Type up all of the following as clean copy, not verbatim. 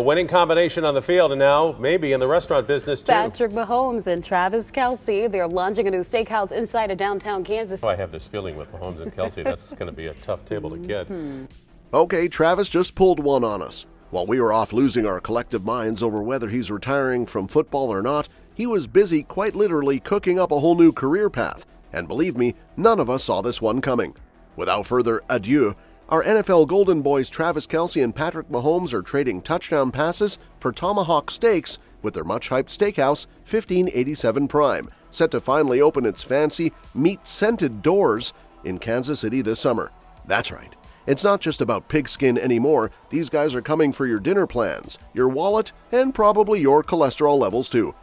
A winning combination on the field and now maybe in the restaurant business too. Patrick Mahomes and Travis Kelce, they're launching a new steakhouse inside of downtown Kansas. I have this feeling with Mahomes and Kelce, that's going to be a tough table to get. Okay, Travis just pulled one on us. While we were off losing our collective minds over whether he's retiring from football or not, he was busy quite literally cooking up a whole new career path. And believe me, none of us saw this one coming. Without further ado, our NFL Golden Boys Travis Kelce and Patrick Mahomes are trading touchdown passes for tomahawk steaks with their much-hyped steakhouse 1587 Prime, set to finally open its fancy, meat-scented doors in Kansas City this summer. That's right. It's not just about pigskin anymore. These guys are coming for your dinner plans, your wallet, and probably your cholesterol levels too.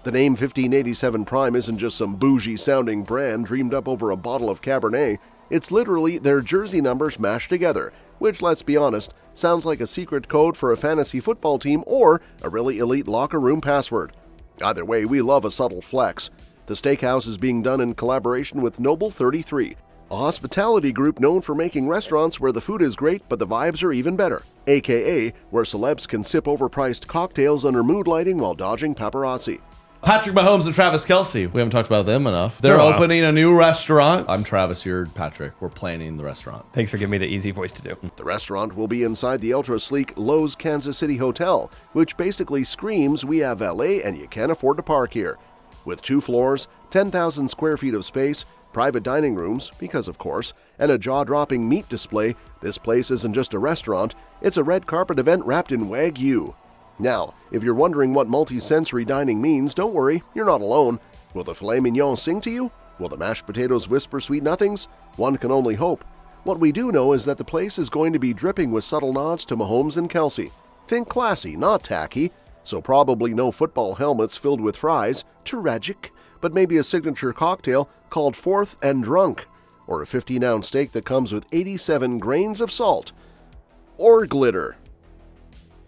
The name 1587 Prime isn't just some bougie-sounding brand dreamed up over a bottle of cabernet. It's literally their jersey numbers mashed together, which, let's be honest, sounds like a secret code for a fantasy football team or a really elite locker room password. Either way, we love a subtle flex. The steakhouse is being done in collaboration with Noble 33, a hospitality group known for making restaurants where the food is great but the vibes are even better, aka where celebs can sip overpriced cocktails under mood lighting while dodging paparazzi. Patrick Mahomes and Travis Kelce. We haven't talked about them enough. They're opening a new restaurant. I'm Travis, you're Patrick. We're planning the restaurant. Thanks for giving me the easy voice to do. The restaurant will be inside the ultra-sleek Lowe's Kansas City Hotel, which basically screams we have LA and you can't afford to park here. With 2 floors, 10,000 square feet of space, private dining rooms, because of course, and a jaw-dropping meat display, this place isn't just a restaurant, it's a red carpet event wrapped in Wagyu. Now, if you're wondering what multi-sensory dining means, don't worry, you're not alone. Will the filet mignon sing to you? Will the mashed potatoes whisper sweet nothings? One can only hope. What we do know is that the place is going to be dripping with subtle nods to Mahomes and Kelce. Think classy, not tacky. So probably no football helmets filled with fries, tragic, but maybe a signature cocktail called Fourth and Drunk, or a 15-ounce steak that comes with 87 grains of salt. Or glitter.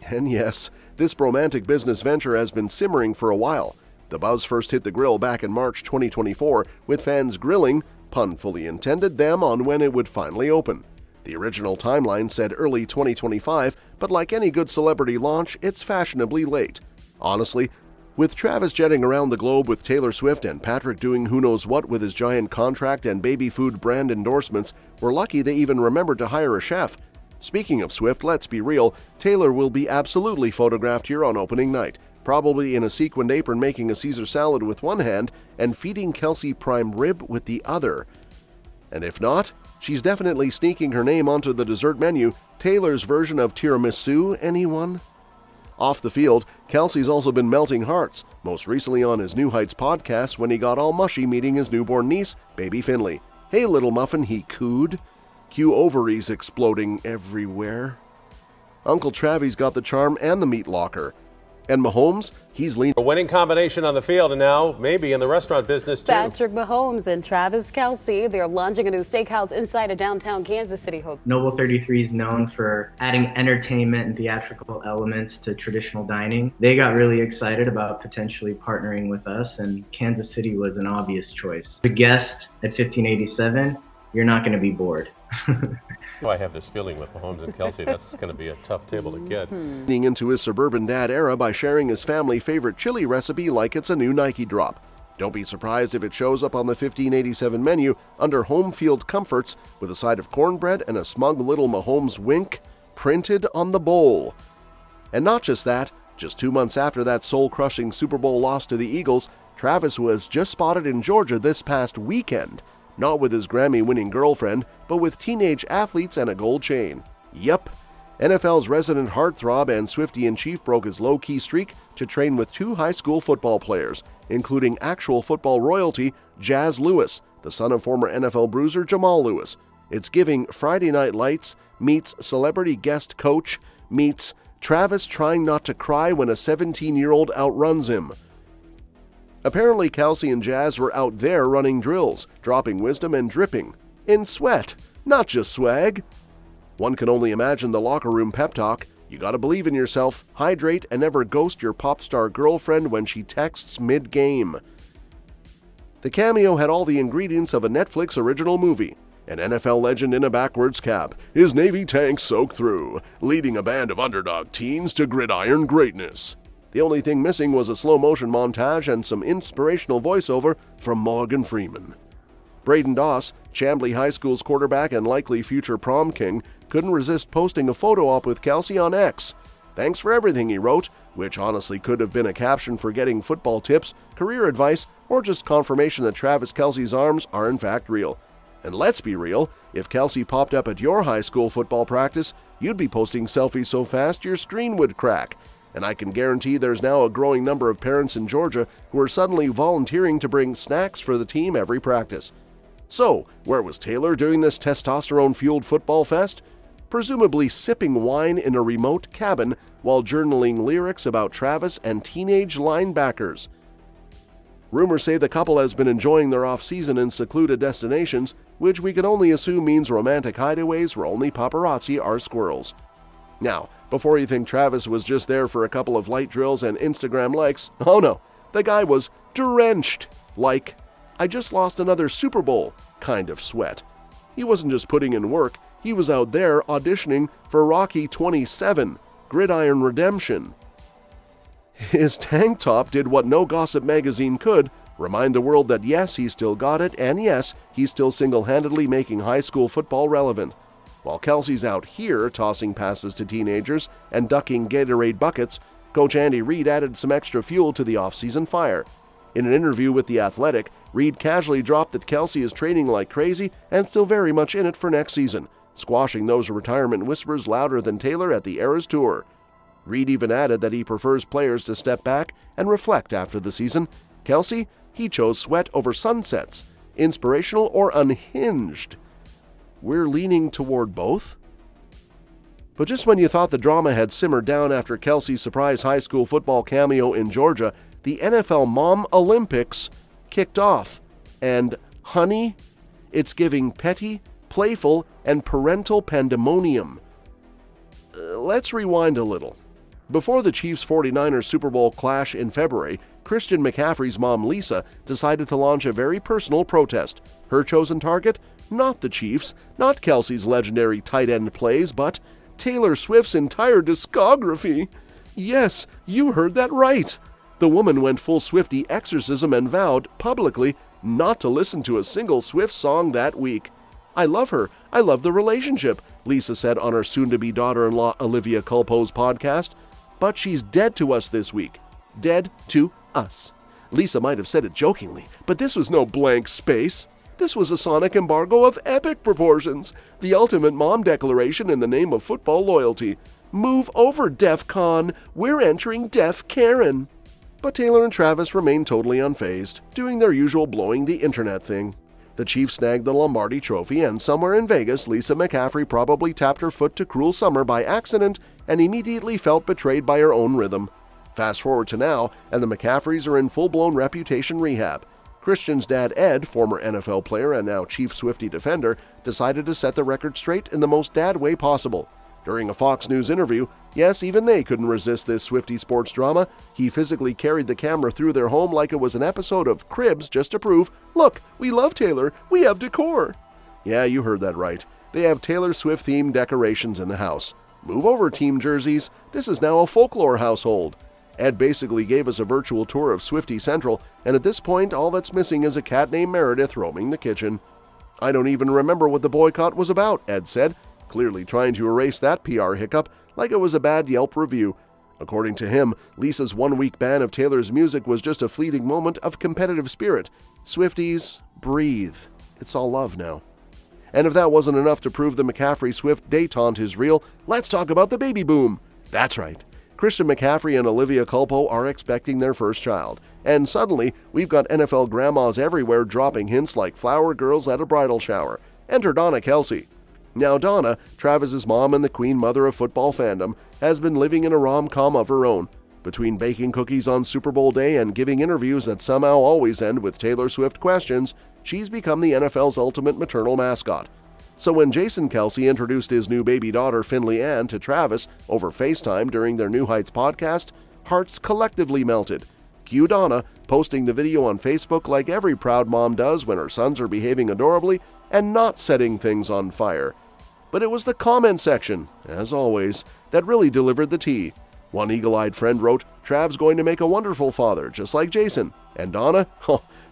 And yes, this romantic business venture has been simmering for a while. The buzz first hit the grill back in March 2024, with fans grilling, pun fully intended, them on when it would finally open. The original timeline said early 2025, but like any good celebrity launch, it's fashionably late. Honestly, with Travis jetting around the globe with Taylor Swift and Patrick doing who knows what with his giant contract and baby food brand endorsements, we're lucky they even remembered to hire a chef. Speaking of Swift, let's be real, Taylor will be absolutely photographed here on opening night, probably in a sequined apron making a Caesar salad with one hand and feeding Kelce prime rib with the other. And if not, she's definitely sneaking her name onto the dessert menu, Taylor's version of tiramisu, anyone? Off the field, Kelce's also been melting hearts, most recently on his New Heights podcast when he got all mushy meeting his newborn niece, baby Finley. Hey little muffin, he cooed. Cue ovaries exploding everywhere. Uncle Travis got the charm and the meat locker. And Mahomes, he's leaning. A winning combination on the field and now maybe in the restaurant business too. Patrick Mahomes and Travis Kelce, they're launching a new steakhouse inside of downtown Kansas City Hotel. Noble 33 is known for adding entertainment and theatrical elements to traditional dining. They got really excited about potentially partnering with us, and Kansas City was an obvious choice. The guest at 1587, you're not going to be bored. I have this feeling with Mahomes and Kelce, that's going to be a tough table to get. Leaning into his suburban dad era by sharing his family favorite chili recipe like it's a new Nike drop. Don't be surprised if it shows up on the 1587 menu under home field comforts with a side of cornbread and a smug little Mahomes wink printed on the bowl. And not just that, just 2 months after that soul-crushing Super Bowl loss to the Eagles, Travis was just spotted in Georgia this past weekend. Not with his Grammy-winning girlfriend, but with teenage athletes and a gold chain. Yup, NFL's resident heartthrob and Swiftie-in-chief broke his low-key streak to train with 2 high school football players, including actual football royalty Jazz Lewis, the son of former NFL bruiser Jamal Lewis. It's giving Friday Night Lights meets celebrity guest coach meets Travis trying not to cry when a 17-year-old outruns him. Apparently, Kelce and Jazz were out there running drills, dropping wisdom and dripping. In sweat, not just swag. One can only imagine the locker room pep talk. You gotta believe in yourself, hydrate, and never ghost your pop star girlfriend when she texts mid-game. The cameo had all the ingredients of a Netflix original movie. An NFL legend in a backwards cap, his Navy tank soaked through, leading a band of underdog teens to gridiron greatness. The only thing missing was a slow-motion montage and some inspirational voiceover from Morgan Freeman. Braden Doss, Chambly High School's quarterback and likely future prom king, couldn't resist posting a photo op with Kelce on X. "Thanks for everything," he wrote, which honestly could have been a caption for getting football tips, career advice, or just confirmation that Travis Kelce's arms are in fact real. And let's be real, if Kelce popped up at your high school football practice, you'd be posting selfies so fast your screen would crack. And I can guarantee there's now a growing number of parents in Georgia who are suddenly volunteering to bring snacks for the team every practice. So, where was Taylor during this testosterone-fueled football fest? Presumably sipping wine in a remote cabin while journaling lyrics about Travis and teenage linebackers. Rumors say the couple has been enjoying their off-season in secluded destinations, which we can only assume means romantic hideaways where only paparazzi are squirrels. Now, before you think Travis was just there for a couple of light drills and Instagram likes, oh no, the guy was drenched, like, "I just lost another Super Bowl" kind of sweat. He wasn't just putting in work, he was out there auditioning for Rocky 27, Gridiron Redemption. His tank top did what no gossip magazine could, remind the world that yes, he still got it, and yes, he's still single-handedly making high school football relevant. While Kelce's out here tossing passes to teenagers and ducking Gatorade buckets, Coach Andy Reid added some extra fuel to the offseason fire. In an interview with The Athletic, Reid casually dropped that Kelce is training like crazy and still very much in it for next season, squashing those retirement whispers louder than Taylor at the Eras Tour. Reid even added that he prefers players to step back and reflect after the season. Kelce, he chose sweat over sunsets, inspirational or unhinged. We're leaning toward both? But just when you thought the drama had simmered down after Kelce's surprise high school football cameo in Georgia, the NFL Mom Olympics kicked off. And, honey, it's giving petty, playful, and parental pandemonium. Let's rewind a little. Before the Chiefs 49ers Super Bowl clash in February, Christian McCaffrey's mom Lisa decided to launch a very personal protest. Her chosen target? Not the Chiefs, not Kelce's legendary tight end plays, but Taylor Swift's entire discography. Yes, you heard that right. The woman went full Swiftie exorcism and vowed, publicly, not to listen to a single Swift song that week. "I love her. I love the relationship," Lisa said on her soon-to-be daughter-in-law Olivia Culpo's podcast. "But she's dead to us this week. Dead to us." Lisa might have said it jokingly, but this was no blank space. This was a sonic embargo of epic proportions, the ultimate mom declaration in the name of football loyalty. Move over, Def Con. We're entering Def Karen. But Taylor and Travis remained totally unfazed, doing their usual blowing the internet thing. The Chiefs snagged the Lombardi Trophy, and somewhere in Vegas, Lisa McCaffrey probably tapped her foot to Cruel Summer by accident and immediately felt betrayed by her own rhythm. Fast forward to now, and the McCaffreys are in full-blown reputation rehab. Christian's dad Ed, former NFL player and now Chief Swiftie defender, decided to set the record straight in the most dad way possible. During a Fox News interview, yes, even they couldn't resist this Swiftie sports drama. He physically carried the camera through their home like it was an episode of Cribs just to prove, "Look, we love Taylor, we have decor." Yeah, you heard that right. They have Taylor Swift-themed decorations in the house. Move over, team jerseys. This is now a folklore household. Ed basically gave us a virtual tour of Swiftie Central, and at this point, all that's missing is a cat named Meredith roaming the kitchen. "I don't even remember what the boycott was about," Ed said, clearly trying to erase that PR hiccup like it was a bad Yelp review. According to him, Lisa's one-week ban of Taylor's music was just a fleeting moment of competitive spirit. Swifties, breathe. It's all love now. And if that wasn't enough to prove the McCaffrey-Swift détente is real, let's talk about the baby boom. That's right. Christian McCaffrey and Olivia Culpo are expecting their first child. And suddenly, we've got NFL grandmas everywhere dropping hints like flower girls at a bridal shower. Enter Donna Kelce. Now Donna, Travis's mom and the queen mother of football fandom, has been living in a rom-com of her own. Between baking cookies on Super Bowl day and giving interviews that somehow always end with Taylor Swift questions, she's become the NFL's ultimate maternal mascot. So when Jason Kelce introduced his new baby daughter Finley Ann to Travis over FaceTime during their New Heights podcast, hearts collectively melted. Cue Donna posting the video on Facebook like every proud mom does when her sons are behaving adorably, and not setting things on fire. But it was the comment section, as always, that really delivered the tea. One eagle-eyed friend wrote, "Trav's going to make a wonderful father, just like Jason." And Donna,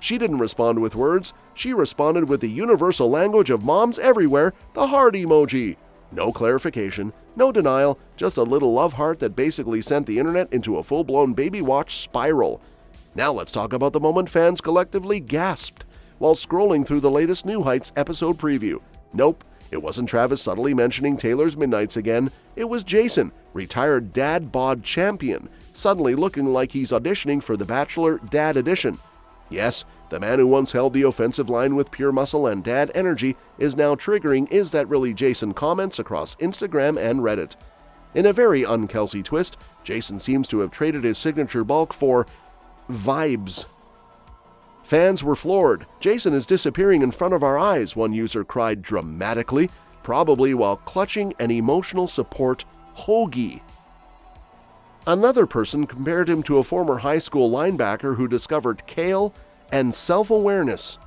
she didn't respond with words. She responded with the universal language of moms everywhere, the heart emoji. No clarification, no denial, just a little love heart that basically sent the internet into a full-blown baby watch spiral. Now let's talk about the moment fans collectively gasped while scrolling through the latest New Heights episode preview. Nope, it wasn't Travis subtly mentioning Taylor's Midnights again. It was Jason, retired dad bod champion, suddenly looking like he's auditioning for The Bachelor Dad Edition. Yes, the man who once held the offensive line with pure muscle and dad energy is now triggering "Is that really Jason?" comments across Instagram and Reddit. In a very un-Kelce twist, Jason seems to have traded his signature bulk for vibes. Fans were floored. "Jason is disappearing in front of our eyes," one user cried dramatically, probably while clutching an emotional support hoagie. Another person compared him to a former high school linebacker who discovered kale and self-awareness.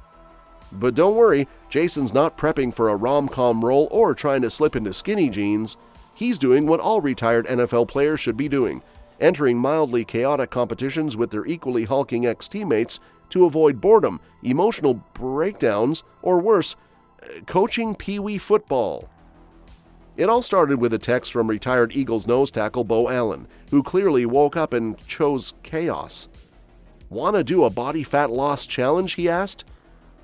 But don't worry, Jason's not prepping for a rom-com role or trying to slip into skinny jeans. He's doing what all retired NFL players should be doing, entering mildly chaotic competitions with their equally hulking ex-teammates to avoid boredom, emotional breakdowns, or worse, coaching pee-wee football. It all started with a text from retired Eagles nose tackle Bo Allen, who clearly woke up and chose chaos. "Wanna do a body fat loss challenge?" he asked.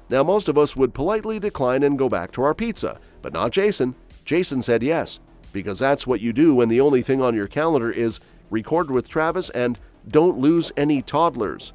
Now, most of us would politely decline and go back to our pizza, but not Jason. Jason said yes, because that's what you do when the only thing on your calendar is "record with Travis" and "don't lose any toddlers."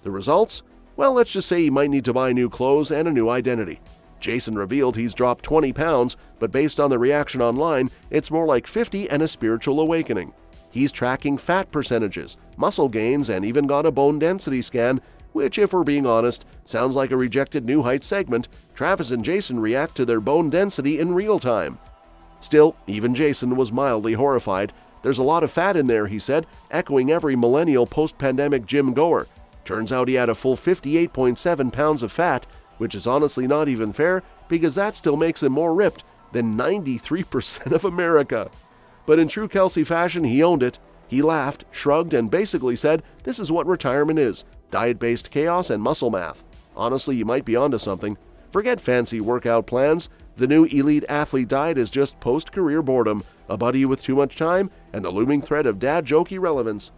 The results? Well, let's just say he might need to buy new clothes and a new identity. Jason revealed he's dropped 20 pounds, but based on the reaction online, it's more like 50 and a spiritual awakening. He's tracking fat percentages, muscle gains, and even got a bone density scan, which, if we're being honest, sounds like a rejected New Heights segment. Travis and Jason react to their bone density in real time. Still, even Jason was mildly horrified. "There's a lot of fat in there," he said, echoing every millennial post-pandemic gym goer. Turns out he had a full 58.7 pounds of fat, which is honestly not even fair because that still makes him more ripped than 93% of America. But in true Kelce fashion, he owned it. He laughed, shrugged, and basically said, "This is what retirement is, diet-based chaos and muscle math." Honestly, you might be onto something. Forget fancy workout plans. The new elite athlete diet is just post-career boredom, a buddy with too much time, and the looming threat of dad joke irrelevance.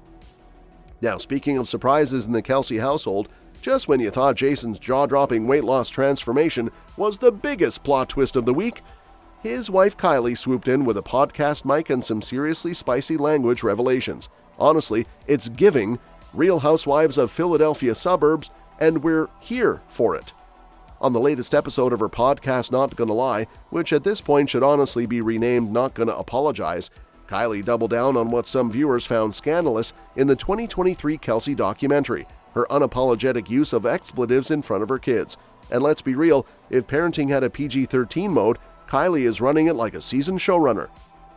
Now, speaking of surprises in the Kelce household, just when you thought Jason's jaw-dropping weight loss transformation was the biggest plot twist of the week, his wife Kylie swooped in with a podcast mic and some seriously spicy language revelations. Honestly, it's giving Real Housewives of Philadelphia Suburbs, and we're here for it. On the latest episode of her podcast Not Gonna Lie, which at this point should honestly be renamed Not Gonna Apologize, Kylie doubled down on what some viewers found scandalous in the 2023 Kelce documentary, her unapologetic use of expletives in front of her kids. And let's be real, if parenting had a PG-13 mode, Kylie is running it like a seasoned showrunner.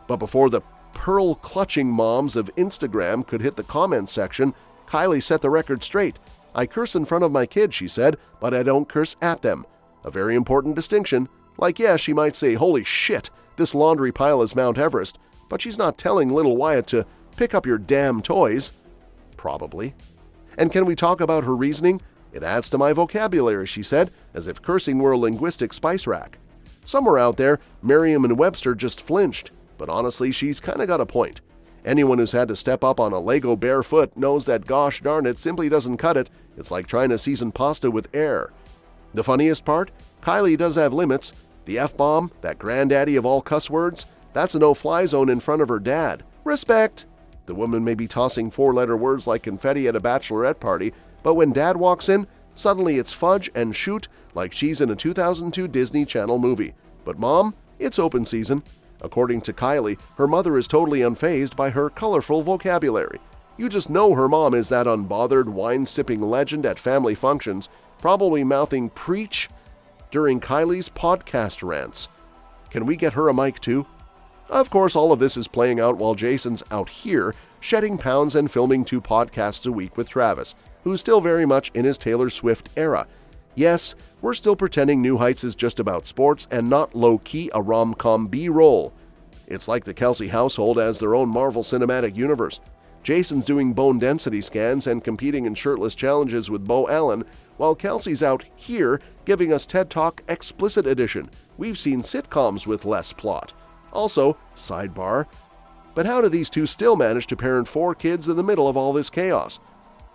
But before the pearl-clutching moms of Instagram could hit the comments section, Kylie set the record straight. "I curse in front of my kids," she said, "but I don't curse at them." A very important distinction. Like, yeah, she might say, "Holy shit, this laundry pile is Mount Everest," but she's not telling little Wyatt to pick up your damn toys. Probably. And can we talk about her reasoning? "It adds to my vocabulary," she said, as if cursing were a linguistic spice rack. Somewhere out there, Merriam-Webster just flinched, but honestly, she's kind of got a point. Anyone who's had to step up on a Lego barefoot knows that gosh darn it simply doesn't cut it. It's like trying to season pasta with air. The funniest part? Kylie does have limits. The F-bomb, that granddaddy of all cuss words, that's a no-fly zone in front of her dad. Respect! The woman may be tossing four-letter words like confetti at a bachelorette party, but when dad walks in, suddenly it's fudge and shoot like she's in a 2002 Disney Channel movie. But mom, it's open season. According to Kylie, her mother is totally unfazed by her colorful vocabulary. You just know her mom is that unbothered, wine-sipping legend at family functions, probably mouthing "preach" during Kylie's podcast rants. Can we get her a mic too? Of course, all of this is playing out while Jason's out here, shedding pounds and filming 2 podcasts a week with Travis, who's still very much in his Taylor Swift era. Yes, we're still pretending New Heights is just about sports and not low-key a rom-com B-roll. It's like the Kelce household has their own Marvel Cinematic Universe. Jason's doing bone density scans and competing in shirtless challenges with Bo Allen, while Kelce's out here giving us TED Talk Explicit Edition. We've seen sitcoms with less plot. Also, sidebar, but how do these two still manage to parent 4 kids in the middle of all this chaos?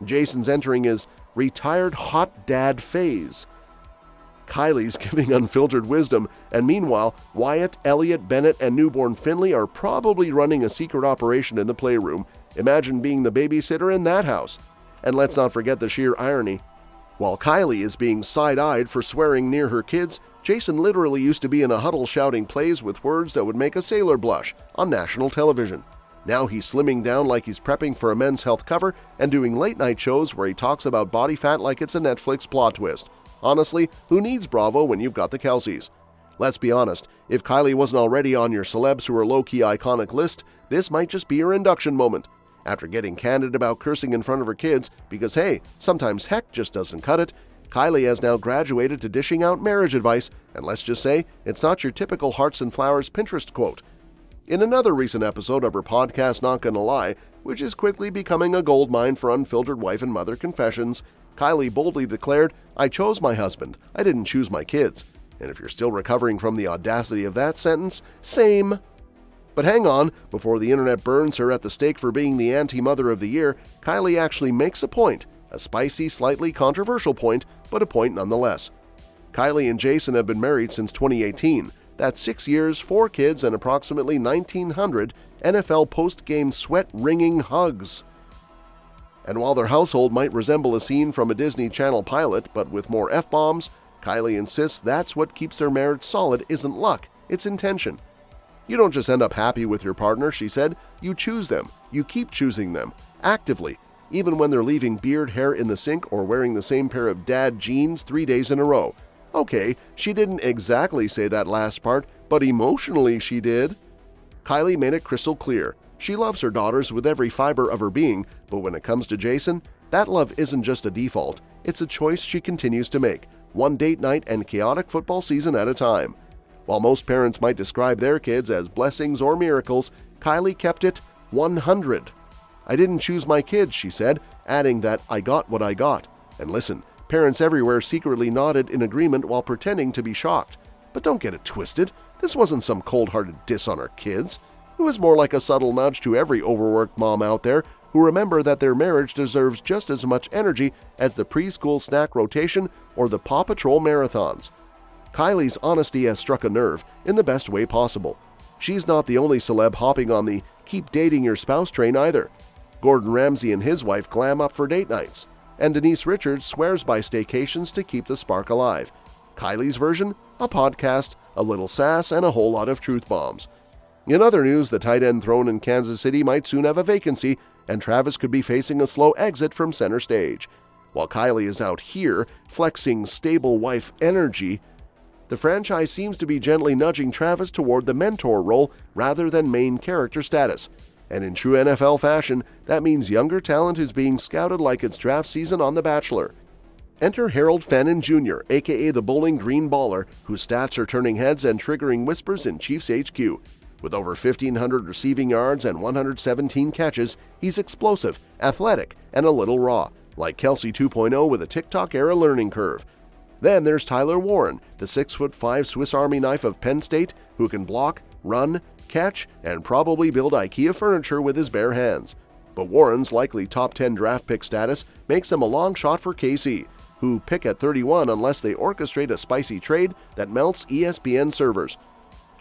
Jason's entering his retired hot dad phase. Kylie's giving unfiltered wisdom, and meanwhile, Wyatt, Elliot, Bennett, and newborn Finley are probably running a secret operation in the playroom. Imagine being the babysitter in that house. And let's not forget the sheer irony. While Kylie is being side-eyed for swearing near her kids, Jason literally used to be in a huddle shouting plays with words that would make a sailor blush on national television. Now he's slimming down like he's prepping for a Men's Health cover and doing late-night shows where he talks about body fat like it's a Netflix plot twist. Honestly, who needs Bravo when you've got the Kelces? Let's be honest, if Kylie wasn't already on your celebs who are low-key iconic list, this might just be her induction moment. After getting candid about cursing in front of her kids, because hey, sometimes heck just doesn't cut it, Kylie has now graduated to dishing out marriage advice, and let's just say, it's not your typical hearts and flowers Pinterest quote. In another recent episode of her podcast Not Gonna Lie, which is quickly becoming a goldmine for unfiltered wife and mother confessions, Kylie boldly declared, "I chose my husband, I didn't choose my kids." And if you're still recovering from the audacity of that sentence, same. But hang on, before the internet burns her at the stake for being the anti-mother of the year, Kylie actually makes a point, a spicy, slightly controversial point, but a point nonetheless. Kylie and Jason have been married since 2018. That's 6 years, 4 kids, and approximately 1,900 NFL post-game sweat-wringing hugs. And while their household might resemble a scene from a Disney Channel pilot, but with more F-bombs, Kylie insists that's what keeps their marriage solid isn't luck, it's intention. You don't just end up happy with your partner, she said. You choose them. You keep choosing them. Actively. Even when they're leaving beard hair in the sink or wearing the same pair of dad jeans 3 days in a row. Okay, she didn't exactly say that last part, but emotionally she did. Kylie made it crystal clear. She loves her daughters with every fiber of her being, but when it comes to Jason, that love isn't just a default. It's a choice she continues to make, one date night and chaotic football season at a time. While most parents might describe their kids as blessings or miracles, Kylie kept it 100. "I didn't choose my kids," she said, adding that I got what I got. And listen, parents everywhere secretly nodded in agreement while pretending to be shocked. But don't get it twisted. This wasn't some cold-hearted diss on our kids. It was more like a subtle nudge to every overworked mom out there who remember that their marriage deserves just as much energy as the preschool snack rotation or the Paw Patrol marathons. Kylie's honesty has struck a nerve in the best way possible. She's not the only celeb hopping on the keep dating your spouse train either. Gordon Ramsay and his wife glam up for date nights, and Denise Richards swears by staycations to keep the spark alive. Kylie's version? A podcast, a little sass, and a whole lot of truth bombs. In other news, the tight end throne in Kansas City might soon have a vacancy, and Travis could be facing a slow exit from center stage. While Kylie is out here flexing stable wife energy, the franchise seems to be gently nudging Travis toward the mentor role rather than main character status. And in true NFL fashion, that means younger talent is being scouted like it's draft season on The Bachelor. Enter Harold Fannin Jr., aka the Bowling Green Baller, whose stats are turning heads and triggering whispers in Chiefs HQ. With over 1,500 receiving yards and 117 catches, he's explosive, athletic, and a little raw, like Kelce 2.0 with a TikTok-era learning curve. Then there's Tyler Warren, the 6'5" Swiss Army knife of Penn State, who can block, run, catch, and probably build IKEA furniture with his bare hands. But Warren's likely top 10 draft pick status makes him a long shot for KC, who pick at 31 unless they orchestrate a spicy trade that melts ESPN servers.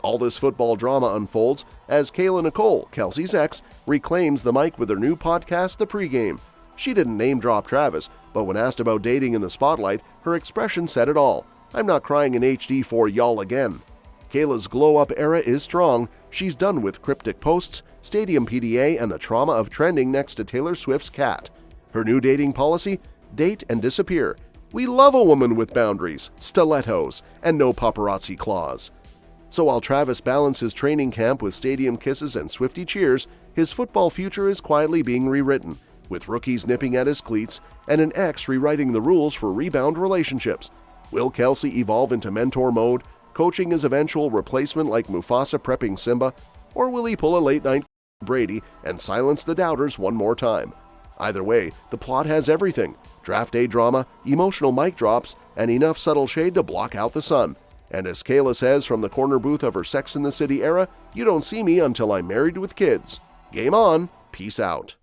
All this football drama unfolds as Kayla Nicole, Kelce's ex, reclaims the mic with her new podcast, The Pregame. She didn't name-drop Travis, but when asked about dating in the spotlight, her expression said it all. "I'm not crying in HD for y'all again." Kayla's glow-up era is strong. She's done with cryptic posts, stadium PDA, and the trauma of trending next to Taylor Swift's cat. Her new dating policy? Date and disappear. We love a woman with boundaries, stilettos, and no paparazzi claws. So while Travis balances training camp with stadium kisses and Swiftie cheers, his football future is quietly being rewritten, with rookies nipping at his cleats and an ex rewriting the rules for rebound relationships. Will Kelce evolve into mentor mode, coaching his eventual replacement like Mufasa prepping Simba, or will he pull a late-night Brady and silence the doubters one more time? Either way, the plot has everything: draft day drama, emotional mic drops, and enough subtle shade to block out the sun. And as Kayla says from the corner booth of her Sex and the City era, you don't see me until I'm married with kids. Game on. Peace out.